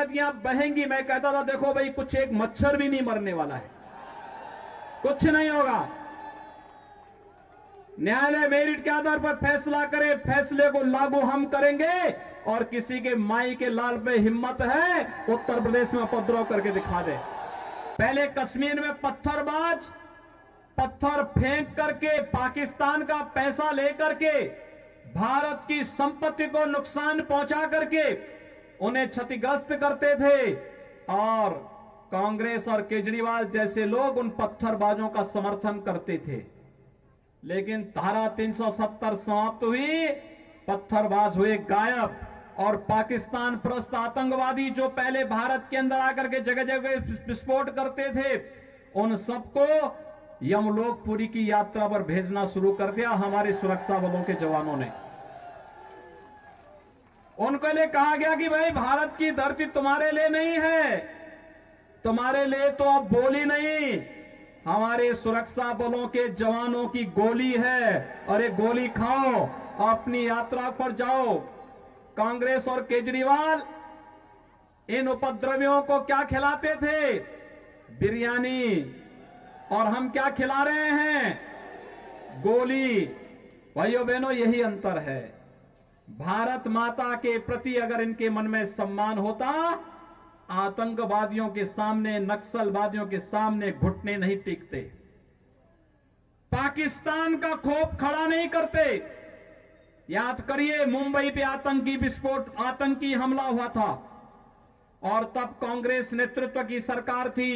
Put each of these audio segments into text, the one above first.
नदियां बहेंगी, मैं कहता था देखो भाई कुछ एक मच्छर भी नहीं मरने वाला है, कुछ नहीं होगा। न्यायालय मेरिट के आधार पर फैसला करे, फैसले को लागू हम करेंगे। और किसी के माई के लाल पे हिम्मत है उत्तर प्रदेश में उपद्रव करके दिखा दे। पहले कश्मीर में पत्थरबाज पत्थर फेंक करके पाकिस्तान का पैसा लेकर के भारत की संपत्ति को नुकसान पहुंचा करके उन्हें क्षतिग्रस्त करते थे, और कांग्रेस और केजरीवाल जैसे लोग उन पत्थरबाजों का समर्थन करते थे। लेकिन धारा 370 समाप्त हुई, पत्थरबाज हुए गायब, और पाकिस्तान प्रस्त आतंकवादी जो पहले भारत के अंदर आकर के जगह जगह विस्फोट करते थे, उन सबको यमलोकपुरी की यात्रा पर भेजना शुरू कर दिया हमारे सुरक्षा बलों के जवानों ने। उनके लिए कहा गया कि भाई भारत की धरती तुम्हारे लिए नहीं है, तुम्हारे लिए तो अब बोली नहीं, हमारे सुरक्षा बलों के जवानों की गोली है, और ये गोली खाओ, अपनी यात्रा पर जाओ। कांग्रेस और केजरीवाल इन उपद्रवियों को क्या खिलाते थे? बिरयानी। और हम क्या खिला रहे हैं? गोली। भाइयों बहनों, यही अंतर है। भारत माता के प्रति अगर इनके मन में सम्मान होता, आतंकवादियों के सामने, नक्सलवादियों के सामने घुटने नहीं टेकते, पाकिस्तान का खौफ खड़ा नहीं करते। याद करिए, मुंबई पे आतंकी विस्फोट, आतंकी हमला हुआ था, और तब कांग्रेस नेतृत्व की सरकार थी,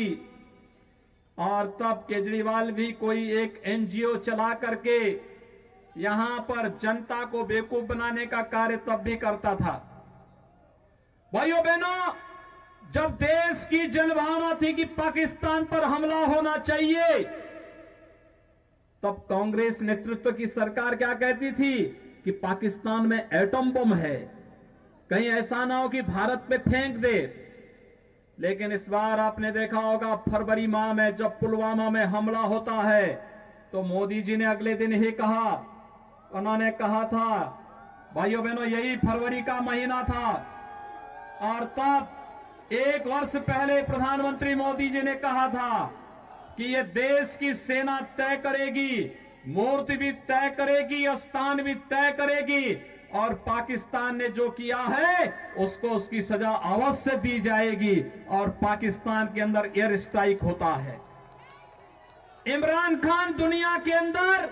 और तब केजरीवाल भी कोई एक एनजीओ चला करके यहां पर जनता को बेवकूफ बनाने का कार्य तब भी करता था। भाइयों बहनों, जब देश की जनभावना थी कि पाकिस्तान पर हमला होना चाहिए, तब कांग्रेस नेतृत्व की सरकार क्या कहती थी कि पाकिस्तान में एटम बम है, कहीं ऐसा ना हो कि भारत पे फेंक दे। लेकिन इस बार आपने देखा होगा, फरवरी माह में जब पुलवामा में हमला होता है, तो मोदी जी ने अगले दिन ही कहा, उन्होंने कहा था, भाइयों बहनों, यही फरवरी का महीना था, और तब 1 वर्ष पहले प्रधानमंत्री मोदी जी ने कहा था कि ये देश की सेना तय करेगी, मूर्ति भी तय करेगी, स्थान भी तय करेगी, और पाकिस्तान ने जो किया है उसको उसकी सजा अवश्य दी जाएगी, और पाकिस्तान के अंदर एयर स्ट्राइक होता है। इमरान खान दुनिया के अंदर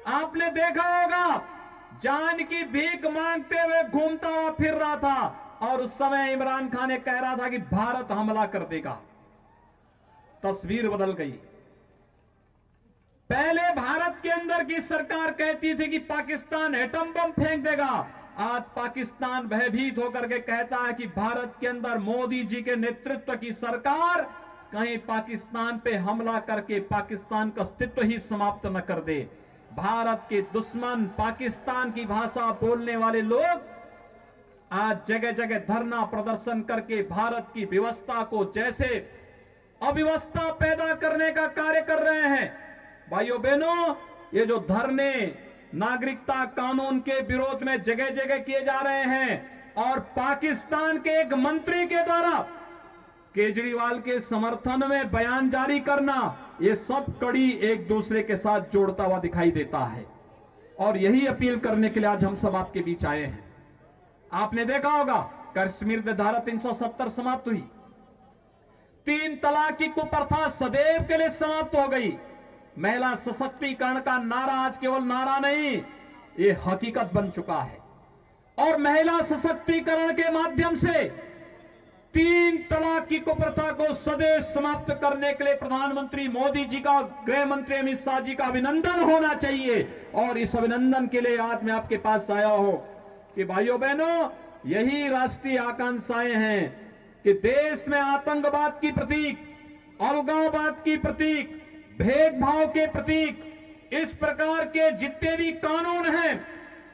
आपने देखा होगा, जान की भीख मांगते हुए घूमता हुआ फिर रहा था, और उस समय इमरान खान ने कह रहा था कि भारत हमला कर देगा। तस्वीर बदल गई। पहले भारत के अंदर की सरकार कहती थी कि पाकिस्तान एटम बम फेंक देगा, आज पाकिस्तान भयभीत होकर के कहता है कि भारत के अंदर मोदी जी के नेतृत्व की सरकार कहीं पाकिस्तान पे हमला करके पाकिस्तान का अस्तित्व ही समाप्त न कर दे। भारत के दुश्मन, पाकिस्तान की भाषा बोलने वाले लोग आज जगह जगह धरना प्रदर्शन करके भारत की व्यवस्था को जैसे अव्यवस्था पैदा करने का कार्य कर रहे हैं। भाइयों बहनों, ये जो धरने नागरिकता कानून के विरोध में जगह जगह किए जा रहे हैं, और पाकिस्तान के एक मंत्री के द्वारा केजरीवाल के समर्थन में बयान जारी करना, ये सब कड़ी एक दूसरे के साथ जोड़ता हुआ दिखाई देता है। और यही अपील करने के लिए आज हम सब आपके बीच आए हैं। आपने देखा होगा, कश्मीर में धारा 370 समाप्त हुई, 3 तलाक की कुप्रथा सदैव के लिए समाप्त हो गई। महिला सशक्तिकरण का नारा आज केवल नारा नहीं, ये हकीकत बन चुका है। और महिला सशक्तिकरण के माध्यम से 3 तलाक की कुप्रथा को सदैव समाप्त करने के लिए प्रधानमंत्री मोदी जी का, गृह मंत्री अमित शाह जी का अभिनंदन होना चाहिए। और इस अभिनंदन के लिए आज मैं आपके पास आया हूं कि भाइयों बहनों, यही राष्ट्रीय आकांक्षाएं हैं कि देश में आतंकवाद की प्रतीक, अलगाववाद की प्रतीक, भेदभाव के प्रतीक, इस प्रकार के जितने भी कानून हैं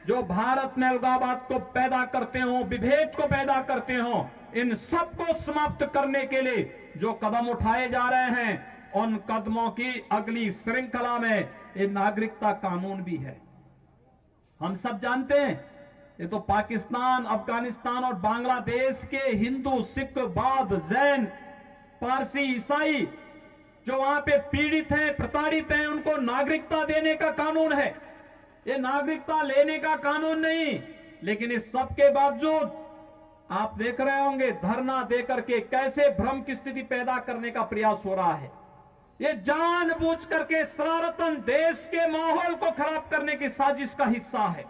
जो भारत में अलगाववाद को पैदा करते हो, विभेद को पैदा करते हो, इन सबको समाप्त करने के लिए जो कदम उठाए जा रहे हैं, उन कदमों की अगली श्रृंखला में ये नागरिकता कानून भी है। हम सब जानते हैं ये तो पाकिस्तान, अफगानिस्तान और बांग्लादेश के हिंदू, सिख, बौद्ध, जैन, पारसी, ईसाई जो वहां पे पीड़ित हैं, प्रताड़ित हैं, उनको नागरिकता देने का कानून है। ये नागरिकता लेने का कानून नहीं। लेकिन इस सब के बावजूद आप देख रहे होंगे धरना देकर के कैसे भ्रम की स्थिति पैदा करने का प्रयास हो रहा है। ये जानबूझ करके शरारतन देश के माहौल को खराब करने की साजिश का हिस्सा है।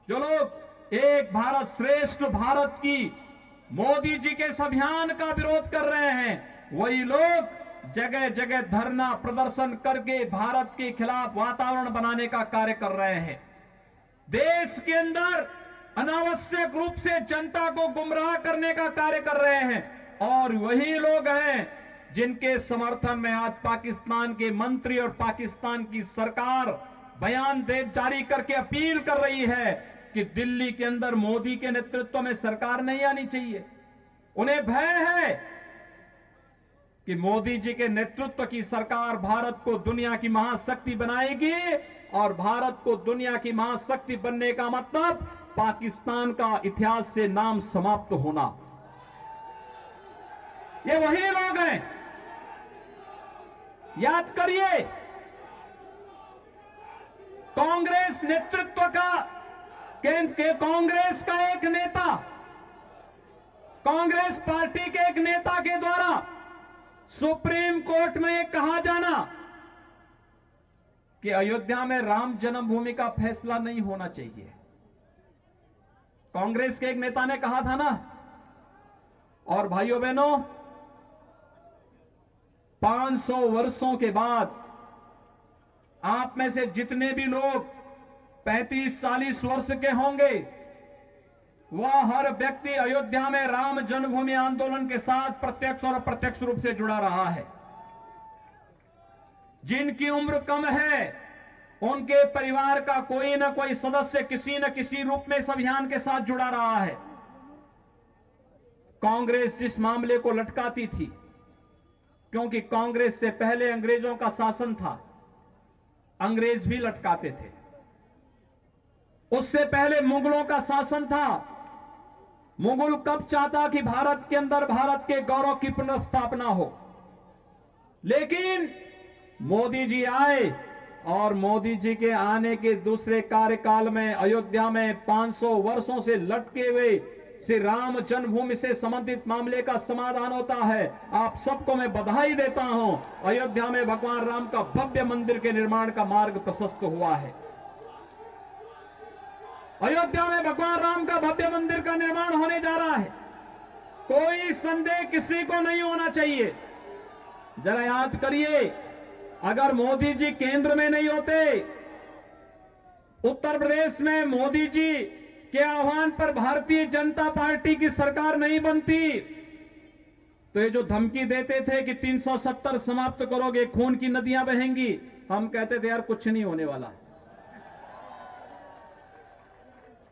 जो लोग एक भारत श्रेष्ठ भारत की मोदी जी के इस अभियान का विरोध कर रहे हैं, वही लोग जगह जगह धरना प्रदर्शन करके भारत के खिलाफ वातावरण बनाने का कार्य कर रहे हैं। देश के अंदर अनावश्यक रूप से जनता को गुमराह करने का कार्य कर रहे हैं। और वही लोग हैं जिनके समर्थन में आज पाकिस्तान के मंत्री और पाकिस्तान की सरकार बयान जारी करके अपील कर रही है कि दिल्ली के अंदर मोदी के नेतृत्व में सरकार नहीं आनी चाहिए। उन्हें भय है कि मोदी जी के नेतृत्व की सरकार भारत को दुनिया की महाशक्ति बनाएगी, और भारत को दुनिया की महाशक्ति बनने का मतलब पाकिस्तान का इतिहास से नाम समाप्त होना। ये वही लोग हैं, याद करिए, कांग्रेस नेतृत्व का कांग्रेस का एक नेता, कांग्रेस पार्टी के एक नेता के द्वारा सुप्रीम कोर्ट में यह कहा जाना कि अयोध्या में राम जन्मभूमि का फैसला नहीं होना चाहिए। कांग्रेस के एक नेता ने कहा था ना। और भाइयों बहनों, 500 वर्षों के बाद आप में से जितने भी लोग 35-40 वर्ष के होंगे, वह हर व्यक्ति अयोध्या में राम जन्मभूमि आंदोलन के साथ प्रत्यक्ष और अप्रत्यक्ष रूप से जुड़ा रहा है। जिनकी उम्र कम है, उनके परिवार का कोई ना कोई सदस्य किसी न किसी रूप में इस अभियान के साथ जुड़ा रहा है। कांग्रेस जिस मामले को लटकाती थी, क्योंकि कांग्रेस से पहले अंग्रेजों का शासन था, अंग्रेज भी लटकाते थे। उससे पहले मुगलों का शासन था। मुगल कब चाहता कि भारत के अंदर भारत के गौरव की पुनर्स्थापना हो, लेकिन मोदी जी आए और मोदी जी के आने के दूसरे कार्यकाल में अयोध्या में 500 वर्षों से लटके हुए श्री राम जन्मभूमि से संबंधित मामले का समाधान होता है। आप सबको मैं बधाई देता हूं। अयोध्या में भगवान राम का भव्य मंदिर के निर्माण का मार्ग प्रशस्त हुआ है। अयोध्या में भगवान राम का भव्य मंदिर का निर्माण होने जा रहा है। कोई संदेह किसी को नहीं होना चाहिए। जरा याद करिए, अगर मोदी जी केंद्र में नहीं होते, उत्तर प्रदेश में मोदी जी के आह्वान पर भारतीय जनता पार्टी की सरकार नहीं बनती, तो ये जो धमकी देते थे कि 370 समाप्त करोगे, खून की नदियां बहेंगी, हम कहते थे यार कुछ नहीं होने वाला।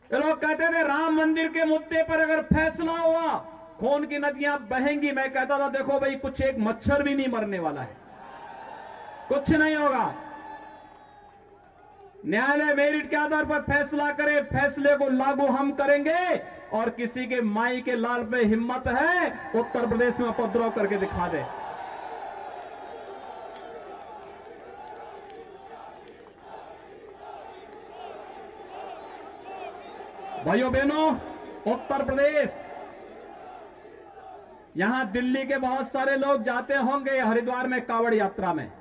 ये लोग कहते थे राम मंदिर के मुद्दे पर अगर फैसला हुआ खून की नदियां बहेंगी। मैं कहता था देखो भाई, कुछ एक मच्छर भी नहीं मरने वाला है, कुछ नहीं होगा। न्यायालय मेरिट के आधार पर फैसला करे, फैसले को लागू हम करेंगे। और किसी के माई के लाल पे हिम्मत है उत्तर प्रदेश में उपद्रव करके दिखा दे। भाइयों बहनों, उत्तर प्रदेश, यहां दिल्ली के बहुत सारे लोग जाते होंगे हरिद्वार में कांवड़ यात्रा में।